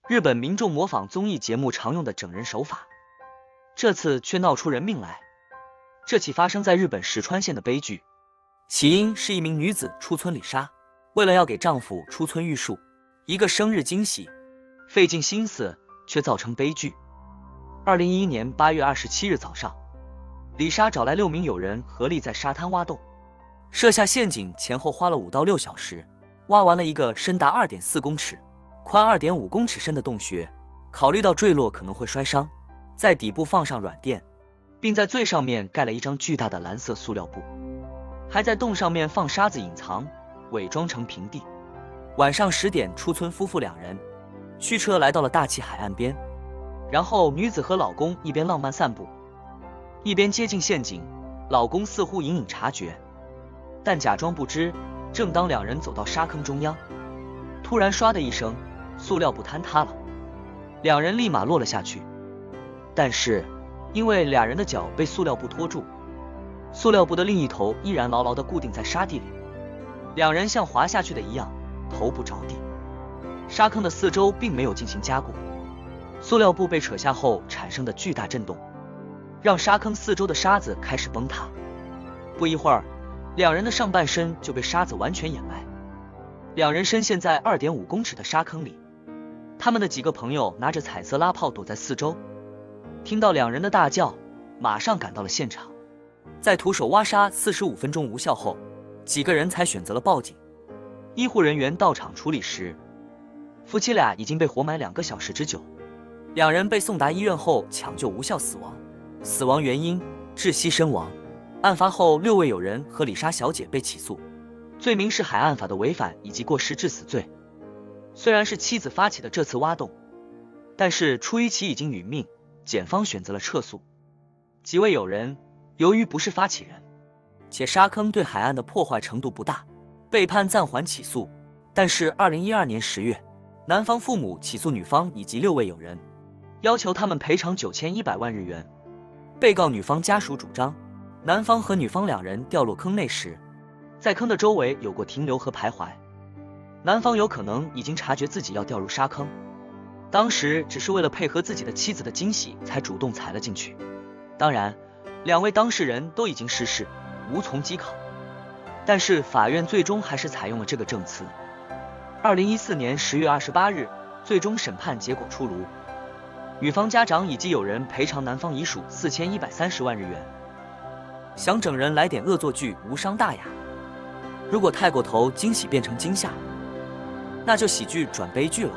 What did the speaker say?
日本民众模仿综艺节目常用的整人手法，这次却闹出人命来。这起发生在日本石川县的悲剧，起因是一名女子出村里沙，为了要给丈夫出村玉树一个生日惊喜，费尽心思却造成悲剧。2011年8月27日早上，李莎找来6名友人合力在沙滩挖洞，设下陷阱，前后花了5到6小时，挖完了一个深达2.4公尺、宽2.5公尺深的洞穴。考虑到坠落可能会摔伤，在底部放上软垫，并在最上面盖了一张巨大的蓝色塑料布，还在洞上面放沙子隐藏，伪装成平地。晚上10点，出村夫妇2人驱车来到了大崎海岸边，然后女子和老公一边浪漫散步，一边接近陷阱。老公似乎隐隐察觉，但假装不知。正当2人走到沙坑中央，突然唰的一声，塑料布坍塌了，2人立马落了下去。但是因为2人的脚被塑料布拖住，塑料布的另一头依然牢牢地固定在沙地里，2人像滑下去的一样，头部着地。沙坑的四周并没有进行加固，塑料布被扯下后产生的巨大震动，让沙坑四周的沙子开始崩塌。不一会儿，2人的上半身就被沙子完全掩埋，2人深陷在2.5公尺的沙坑里。他们的几个朋友拿着彩色拉炮躲在四周，听到2人的大叫，马上赶到了现场。在徒手挖沙45分钟无效后，几个人才选择了报警。医护人员到场处理时，夫妻俩已经被活埋2个小时之久。2人被送达医院后抢救无效死亡，死亡原因窒息身亡。案发后，6位友人和李莎小姐被起诉，罪名是海岸法的违反以及过失致死罪。虽然是妻子发起的这次挖洞，但是出于其已经殒命，检方选择了撤诉。几位友人由于不是发起人，且沙坑对海岸的破坏程度不大，被判暂缓起诉。但是2012年10月，男方父母起诉女方以及6位友人，要求他们赔偿9100万日元。被告女方家属主张，男方和女方2人掉落坑内时，在坑的周围有过停留和徘徊，男方有可能已经察觉自己要掉入沙坑，当时只是为了配合自己的妻子的惊喜才主动踩了进去。当然2位当事人都已经逝世，无从稽考，但是法院最终还是采用了这个证词。2014年10月28日，最终审判结果出炉，女方家长以及友人赔偿男方遗属4130万日元。想整人来点恶作剧，无伤大雅。如果太过头，惊喜变成惊吓，那就喜剧转悲剧了。